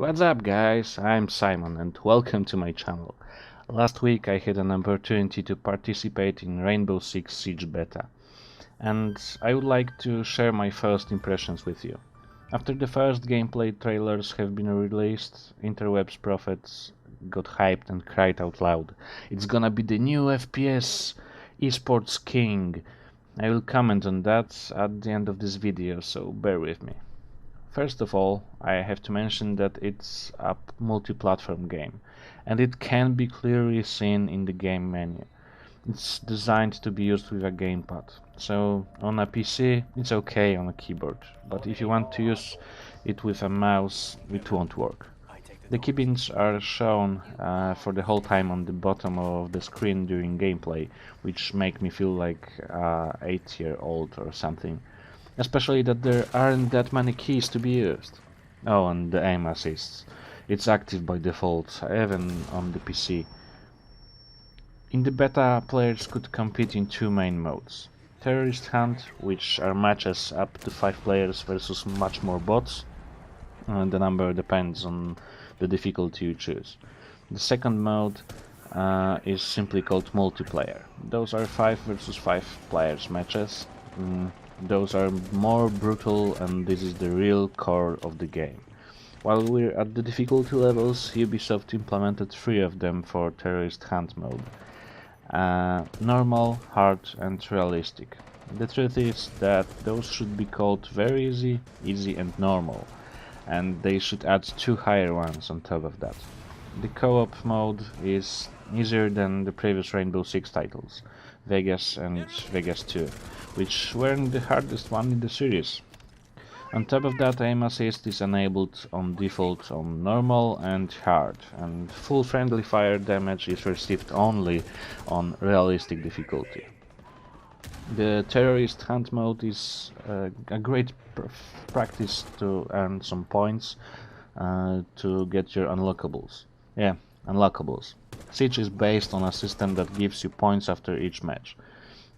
What's up guys, I'm Simon and welcome to my channel. Last week I had an opportunity to participate in Rainbow Six Siege Beta, and I would like to share my first impressions with you. After the first gameplay trailers have been released, interwebs prophets got hyped and cried out loud, "It's gonna be the new FPS esports king." I will comment on that at the end of this video, so bear with me. First of all, I have to mention that it's a multi-platform game, and it can be clearly seen in the game menu. It's designed to be used with a gamepad, so on a PC it's okay on a keyboard, but if you want to use it with a mouse, it won't work. The keybinds are shown for the whole time on the bottom of the screen during gameplay, which make me feel like 8-year-old or something. Especially that there aren't that many keys to be used. Oh, and the aim assist. It's active by default, even on the PC. In the beta, players could compete in two main modes. Terrorist Hunt, which are matches up to 5 players versus much more bots, and the number depends on the difficulty you choose. The second mode is simply called multiplayer. Those are 5 versus 5 players matches. Those are more brutal, and this is the real core of the game. While we're at the difficulty levels, Ubisoft implemented 3 of them for Terrorist Hunt mode. Normal, hard and realistic. The truth is that those should be called very easy, easy and normal, and they should add 2 higher ones on top of that. The co-op mode is easier than the previous Rainbow Six titles, Vegas and Vegas 2, which weren't the hardest one in the series. On top of that, aim assist is enabled on default on normal and hard, and full friendly fire damage is received only on realistic difficulty. The Terrorist Hunt mode is a great practice to earn some points to get your unlockables. Yeah, unlockables. Siege is based on a system that gives you points after each match.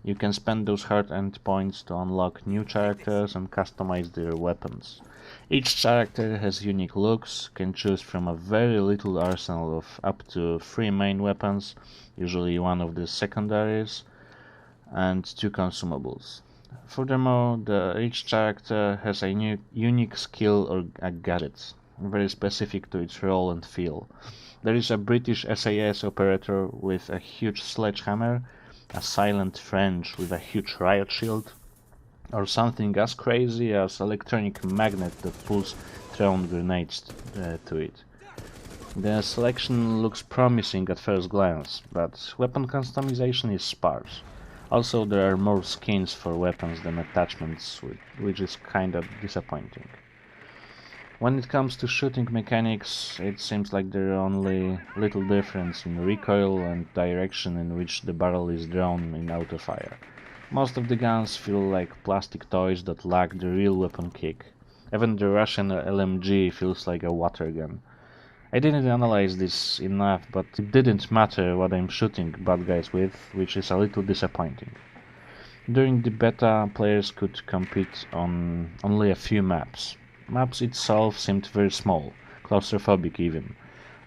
You can spend those hard-earned points to unlock new characters and customize their weapons. Each character has unique looks, can choose from a very little arsenal of up to 3 main weapons, usually one of the secondaries, and 2 consumables. Furthermore, each character has a unique skill or a gadget, very specific to its role and feel. There is a British SAS operator with a huge sledgehammer, a silent French with a huge riot shield, or something as crazy as electronic magnet that pulls thrown grenades to it. The selection looks promising at first glance, but weapon customization is sparse. Also, there are more skins for weapons than attachments, which is kinda disappointing. When it comes to shooting mechanics, it seems like there are only little difference in recoil and direction in which the barrel is drawn in autofire. Most of the guns feel like plastic toys that lack the real weapon kick. Even the Russian LMG feels like a water gun. I didn't analyze this enough, but it didn't matter what I'm shooting bad guys with, which is a little disappointing. During the beta, players could compete on only a few maps. Maps itself seemed very small, claustrophobic even.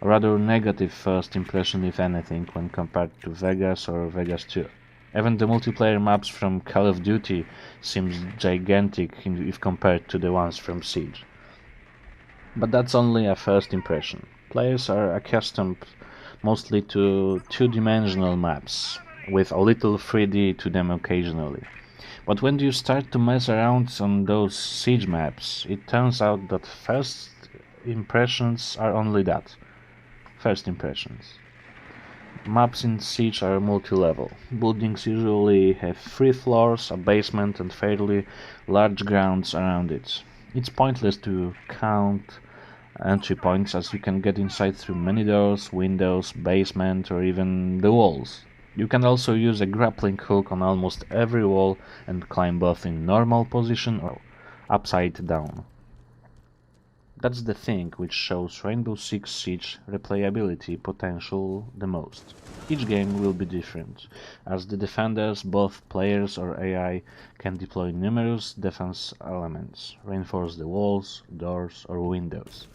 A rather negative first impression if anything when compared to Vegas or Vegas 2. Even the multiplayer maps from Call of Duty seems gigantic if compared to the ones from Siege. But that's only a first impression. Players are accustomed mostly to two-dimensional maps, with a little 3D to them occasionally. But when you start to mess around on those siege maps, it turns out that first impressions are only that. First impressions. Maps in Siege are multi-level. Buildings usually have 3 floors, a basement and fairly large grounds around it. It's pointless to count entry points as you can get inside through many doors, windows, basement or even the walls. You can also use a grappling hook on almost every wall and climb both in normal position or upside down. That's the thing which shows Rainbow Six Siege replayability potential the most. Each game will be different, as the defenders, both players or AI, can deploy numerous defense elements, reinforce the walls, doors or windows.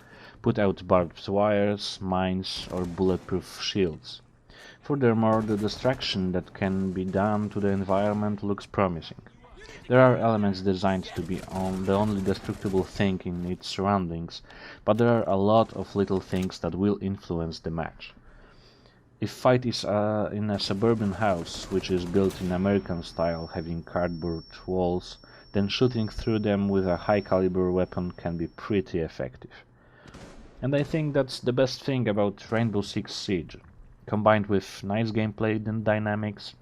put out barbed wires, mines, or bulletproof shields. Furthermore, the destruction that can be done to the environment looks promising. There are elements designed to be the only destructible thing in its surroundings, but there are a lot of little things that will influence the match. If fight is in a suburban house, which is built in American style, having cardboard walls, then shooting through them with a high caliber weapon can be pretty effective. And I think that's the best thing about Rainbow Six Siege. Combined with nice gameplay and dynamics,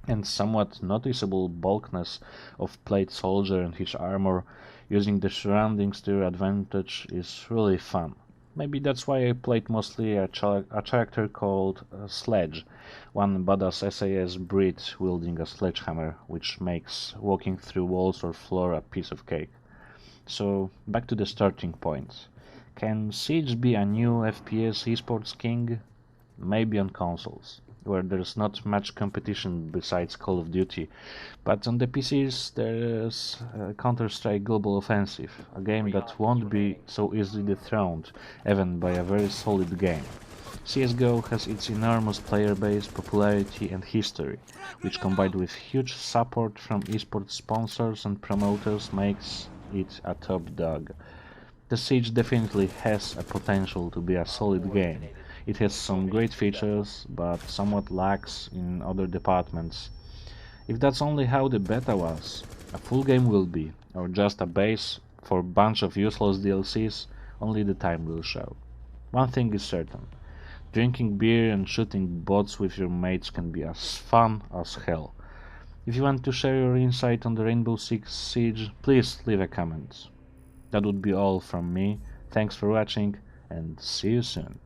and somewhat noticeable bulkiness of Plate Soldier and his armor, using the surroundings to your advantage is really fun. Maybe that's why I played mostly a character called Sledge, one badass SAS Brit wielding a sledgehammer, which makes walking through walls or floor a piece of cake. So, back to the starting point. Can Siege be a new FPS esports king? Maybe on consoles, where there's not much competition besides Call of Duty, but on the PCs there's Counter-Strike Global Offensive, a game that won't be so easily dethroned, even by a very solid game. CSGO has its enormous player base, popularity and history, which combined with huge support from esports sponsors and promoters makes it a top dog. The Siege definitely has a potential to be a solid game. It has some great features, but somewhat lacks in other departments. If that's only how the beta was, a full game will be, or just a base for a bunch of useless DLCs, only the time will show. One thing is certain, drinking beer and shooting bots with your mates can be as fun as hell. If you want to share your insight on the Rainbow Six Siege, please leave a comment. That would be all from me, thanks for watching, and see you soon.